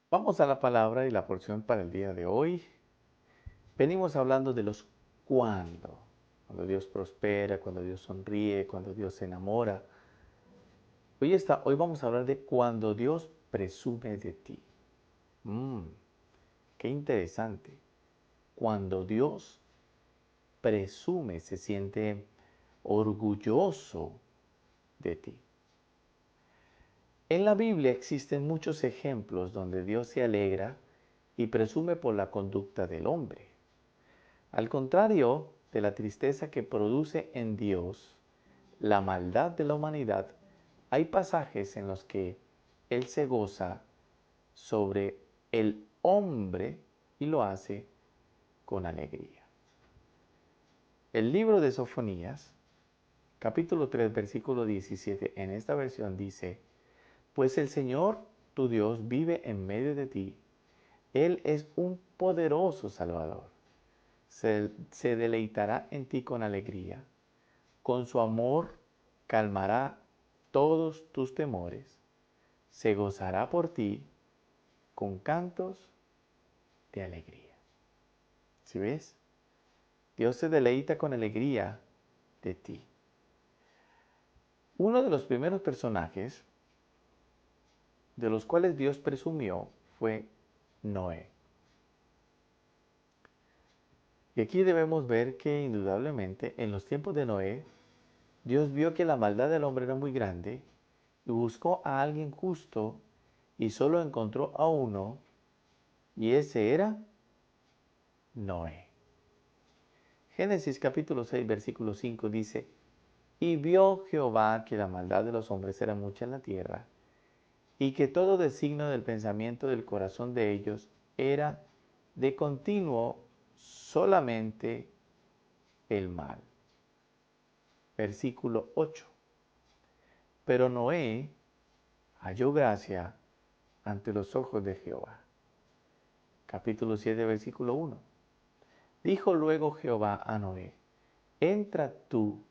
Vamos a la palabra y la porción para el día de hoy. Venimos hablando de los cuándo. Cuando Dios prospera, cuando Dios sonríe, cuando Dios se enamora. Hoy vamos a hablar de cuando Dios presume de ti. Mmm, qué interesante. Cuando Dios presume, se siente orgulloso de ti. En la Biblia existen muchos ejemplos donde Dios se alegra y presume por la conducta del hombre. Al contrario de la tristeza que produce en Dios la maldad de la humanidad, hay pasajes en los que Él se goza sobre el hombre y lo hace con alegría. El libro de Sofonías, capítulo 3, versículo 17, en esta versión dice: Pues el Señor tu Dios vive en medio de ti. Él es un poderoso Salvador. Se deleitará en ti con alegría. Con su amor calmará todos tus temores. Se gozará por ti con cantos de alegría. ¿Sí ves? Dios se deleita con alegría de ti. Uno de los primeros personajes de los cuales Dios presumió fue Noé. Y aquí debemos ver que indudablemente en los tiempos de Noé, Dios vio que la maldad del hombre era muy grande y buscó a alguien justo y solo encontró a uno, y ese era Noé. Génesis capítulo 6 versículo 5 dice: Y vio Jehová que la maldad de los hombres era mucha en la tierra, y que todo designio del pensamiento del corazón de ellos era de continuo solamente el mal. Versículo 8. Pero Noé halló gracia ante los ojos de Jehová. Capítulo 7, versículo 1. Dijo luego Jehová a Noé: Entra tú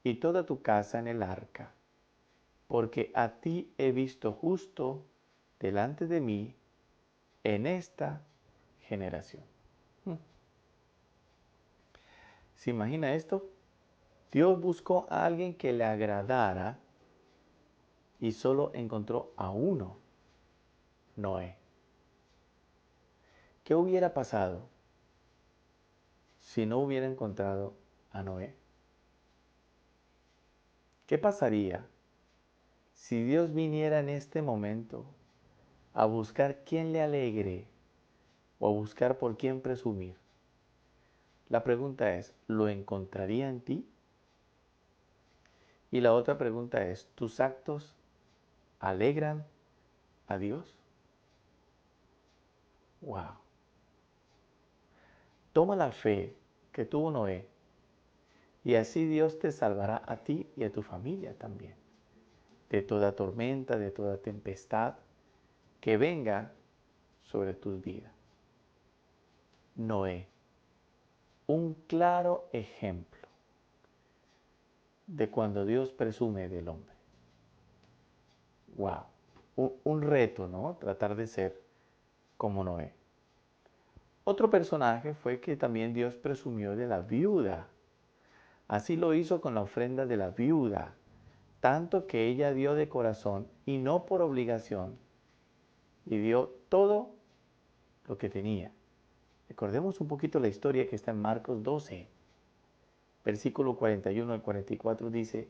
y toda tu casa en el arca, porque a ti he visto justo delante de mí en esta generación. ¿Se imagina esto? Dios buscó a alguien que le agradara y solo encontró a uno, Noé. ¿Qué hubiera pasado si no hubiera encontrado a Noé? ¿Qué pasaría si Dios viniera en este momento a buscar quién le alegre o a buscar por quién presumir? La pregunta es, ¿lo encontraría en ti? Y la otra pregunta es, ¿tus actos alegran a Dios? ¡Wow! Toma la fe que tuvo Noé y así Dios te salvará a ti y a tu familia también de toda tormenta, de toda tempestad que venga sobre tus vidas. Noé, un claro ejemplo de cuando Dios presume del hombre. ¡Wow! Un reto, ¿no? Tratar de ser como Noé. Otro personaje fue que también Dios presumió de la viuda. Así lo hizo con la ofrenda de la viuda, tanto que ella dio de corazón y no por obligación, y dio todo lo que tenía. Recordemos un poquito la historia que está en Marcos 12, versículo 41 al 44 dice: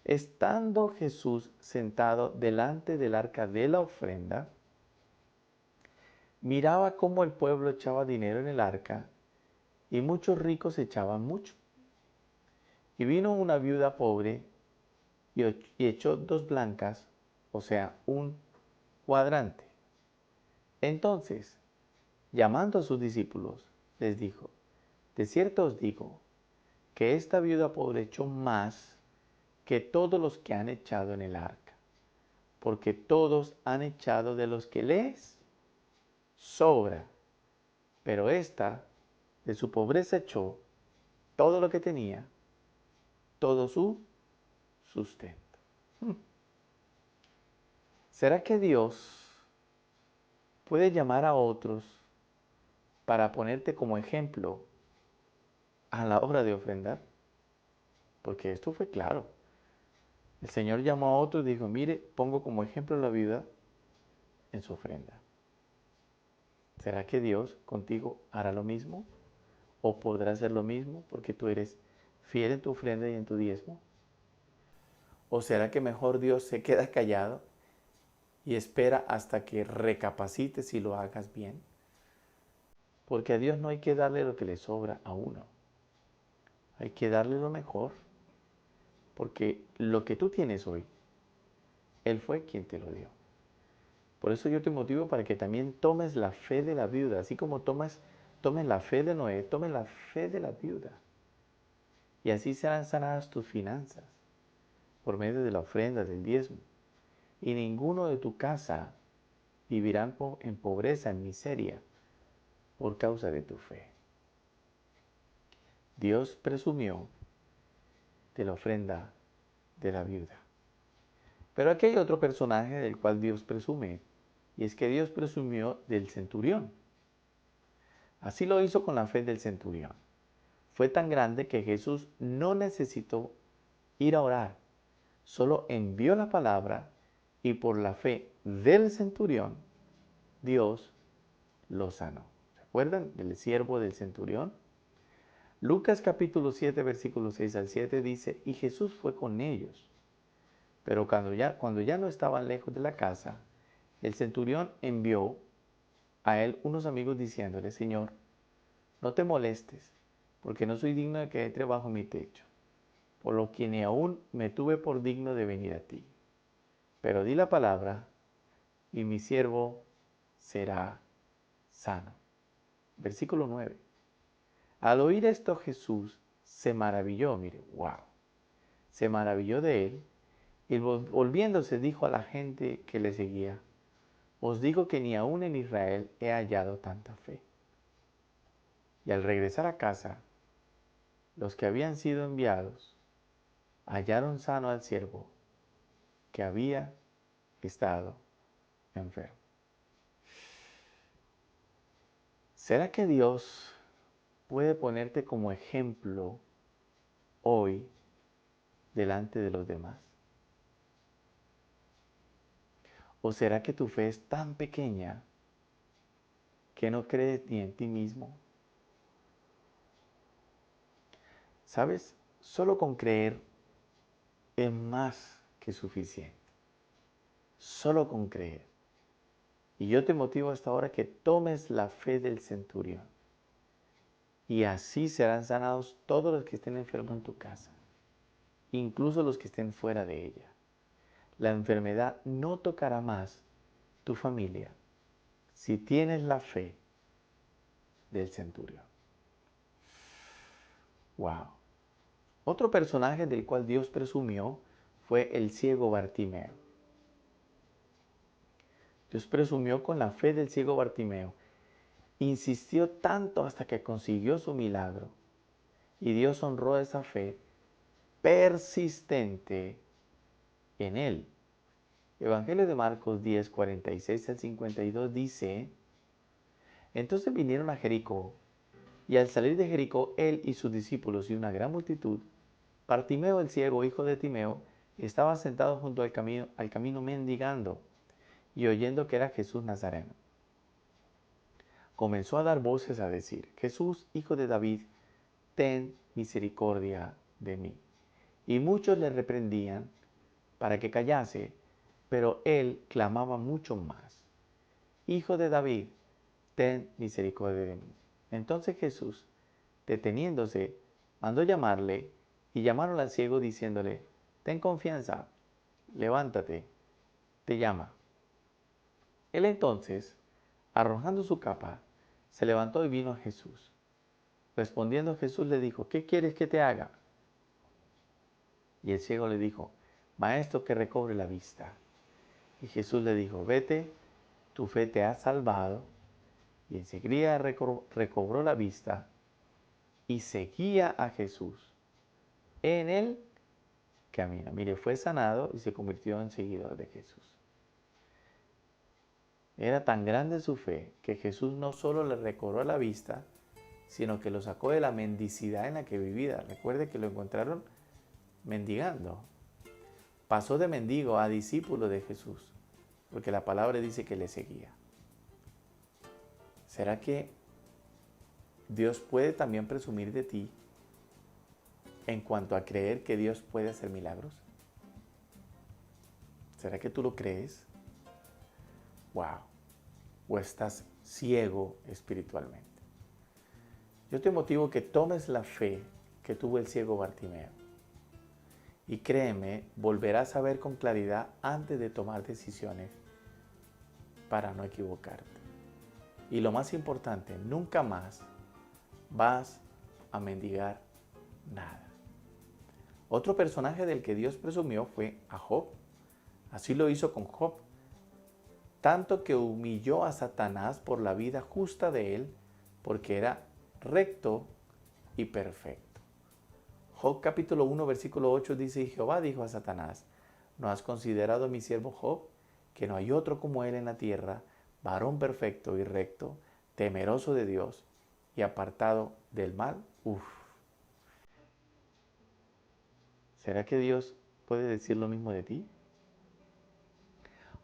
Estando Jesús sentado delante del arca de la ofrenda, miraba cómo el pueblo echaba dinero en el arca, y muchos ricos echaban mucho. Y vino una viuda pobre y echó 2 blancas, o sea, un cuadrante. Entonces, llamando a sus discípulos, les dijo: De cierto os digo, que esta viuda pobre echó más que todos los que han echado en el arca, porque todos han echado de los que les sobra, pero ésta de su pobreza echó todo lo que tenía, todo su sustento. ¿Será que Dios puedes llamar a otros para ponerte como ejemplo a la hora de ofrendar? Porque esto fue claro. El Señor llamó a otros y dijo, mire, pongo como ejemplo la vida en su ofrenda. ¿Será que Dios contigo hará lo mismo? ¿O podrá hacer lo mismo porque tú eres fiel en tu ofrenda y en tu diezmo? ¿O será que mejor Dios se queda callado y espera hasta que recapacites y lo hagas bien? Porque a Dios no hay que darle lo que le sobra a uno. Hay que darle lo mejor. Porque lo que tú tienes hoy, Él fue quien te lo dio. Por eso yo te motivo para que también tomes la fe de la viuda. Así como tomes la fe de Noé, tomes la fe de la viuda. Y así serán sanadas tus finanzas por medio de la ofrenda, del diezmo. Y ninguno de tu casa vivirá en pobreza, en miseria, por causa de tu fe. Dios presumió de la ofrenda de la viuda. Pero aquí hay otro personaje del cual Dios presume, y es que Dios presumió del centurión. Así lo hizo con la fe del centurión. Fue tan grande que Jesús no necesitó ir a orar, solo envió la palabra y por la fe del centurión, Dios lo sanó. ¿Se acuerdan del siervo del centurión? Lucas capítulo 7, versículos 6 al 7 dice, y Jesús fue con ellos. Pero cuando ya no estaban lejos de la casa, el centurión envió a él unos amigos diciéndole, Señor, no te molestes, porque no soy digno de que entre bajo mi techo, por lo que ni aún me tuve por digno de venir a ti. Pero di la palabra, y mi siervo será sano. Versículo 9. Al oír esto Jesús se maravilló, mire, wow, se maravilló de él, y volviéndose dijo a la gente que le seguía, os digo que ni aún en Israel he hallado tanta fe. Y al regresar a casa, los que habían sido enviados hallaron sano al siervo que había estado enfermo. ¿Será que Dios puede ponerte como ejemplo hoy delante de los demás? ¿O será que tu fe es tan pequeña que no crees ni en ti mismo? ¿Sabes? Solo con creer es más que suficiente. Solo con creer. Y yo te motivo hasta ahora que tomes la fe del centurión. Y así serán sanados todos los que estén enfermos en tu casa, incluso los que estén fuera de ella. La enfermedad no tocará más tu familia si tienes la fe del centurión. Wow. Otro personaje del cual Dios presumió fue el ciego Bartimeo. Dios presumió con la fe del ciego Bartimeo. Insistió tanto hasta que consiguió su milagro. Y Dios honró esa fe persistente en él. Evangelio de Marcos 10, 46 al 52 dice, entonces vinieron a Jericó, y al salir de Jericó, él y sus discípulos y una gran multitud, Bartimeo el ciego, hijo de Timeo, estaba sentado junto al camino mendigando, y oyendo que era Jesús Nazareno. Comenzó a dar voces a decir, Jesús, hijo de David, ten misericordia de mí. Y muchos le reprendían para que callase, pero él clamaba mucho más, Hijo de David, ten misericordia de mí. Entonces Jesús, deteniéndose, mandó llamarle, y llamaron al ciego diciéndole, ten confianza, levántate, te llama. Él entonces, arrojando su capa, se levantó y vino a Jesús. Respondiendo Jesús le dijo, ¿qué quieres que te haga? Y el ciego le dijo, Maestro, que recobre la vista. Y Jesús le dijo, vete, tu fe te ha salvado. Y enseguida recobró la vista y seguía a Jesús en el camino. Mire, fue sanado y se convirtió en seguidor de Jesús. Era tan grande su fe que Jesús no solo le recobró la vista, sino que lo sacó de la mendicidad en la que vivía. Recuerde que lo encontraron mendigando. Pasó de mendigo a discípulo de Jesús, porque la palabra dice que le seguía. ¿Será que Dios puede también presumir de ti en cuanto a creer que Dios puede hacer milagros? ¿Será que tú lo crees? ¡Wow! ¿O estás ciego espiritualmente? Yo te motivo que tomes la fe que tuvo el ciego Bartimeo. Y créeme, volverás a ver con claridad antes de tomar decisiones para no equivocarte. Y lo más importante, nunca más vas a mendigar nada. Otro personaje del que Dios presumió fue a Job. Así lo hizo con Job, tanto que humilló a Satanás por la vida justa de él, porque era recto y perfecto. Job capítulo 1 versículo 8 dice: y Jehová dijo a Satanás: ¿no has considerado a mi siervo Job, que no hay otro como él en la tierra, varón perfecto y recto, temeroso de Dios y apartado del mal? ¿Será que Dios puede decir lo mismo de ti?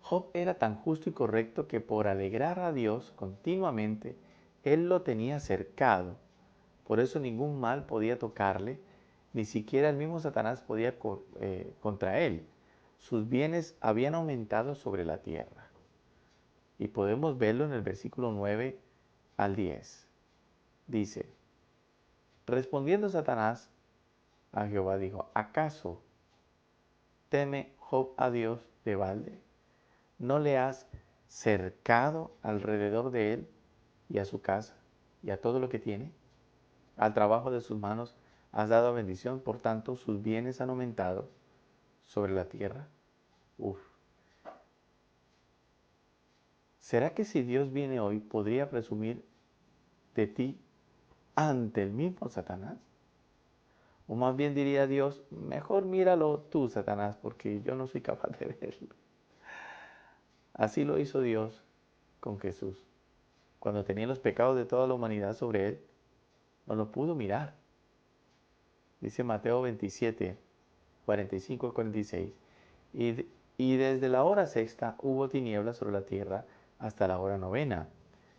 Job era tan justo y correcto que por alegrar a Dios continuamente, él lo tenía cercado. Por eso ningún mal podía tocarle, ni siquiera el mismo Satanás podía contra él. Sus bienes habían aumentado sobre la tierra. Y podemos verlo en el versículo 9 al 10. Dice: respondiendo Satanás a Jehová dijo: ¿acaso teme Job a Dios de balde? ¿No le has cercado alrededor de él y a su casa y a todo lo que tiene? Al trabajo de sus manos has dado bendición, por tanto sus bienes han aumentado sobre la tierra. ¿Será que si Dios viene hoy podría presumir de ti ante el mismo Satanás? O más bien diría Dios: mejor míralo tú, Satanás, porque yo no soy capaz de verlo. Así lo hizo Dios con Jesús. Cuando tenía los pecados de toda la humanidad sobre él, no lo pudo mirar. Dice Mateo 27, 45 al 46. Y desde la hora sexta hubo tinieblas sobre la tierra hasta la hora novena.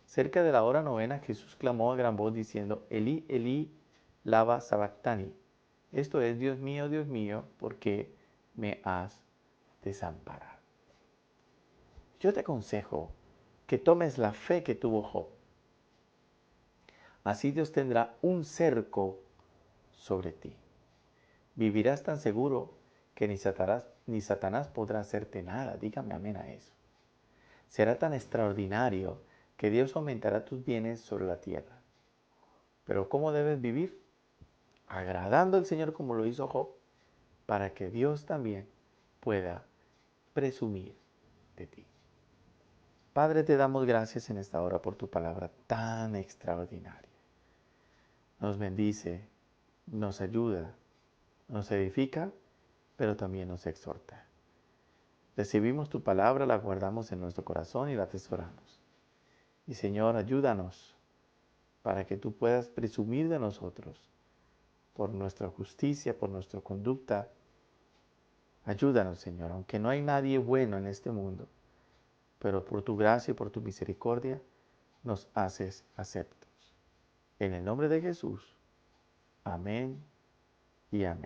Cerca de la hora novena Jesús clamó a gran voz diciendo: Elí, Elí, lama sabactani. Esto es: Dios mío, ¿por qué me has desamparado? Yo te aconsejo que tomes la fe que tuvo Job. Así Dios tendrá un cerco sobre ti. Vivirás tan seguro que ni Satanás podrá hacerte nada. Dígame amén a eso. Será tan extraordinario que Dios aumentará tus bienes sobre la tierra. Pero ¿cómo debes vivir? Agradando al Señor como lo hizo Job, para que Dios también pueda presumir de ti. Padre, te damos gracias en esta hora por tu palabra tan extraordinaria. Nos bendice, nos ayuda, nos edifica, pero también nos exhorta. Recibimos tu palabra, la guardamos en nuestro corazón y la atesoramos. Y Señor, ayúdanos para que tú puedas presumir de nosotros por nuestra justicia, por nuestra conducta. Ayúdanos, Señor, aunque no hay nadie bueno en este mundo, pero por tu gracia y por tu misericordia nos haces aceptos. En el nombre de Jesús. Amén y amén.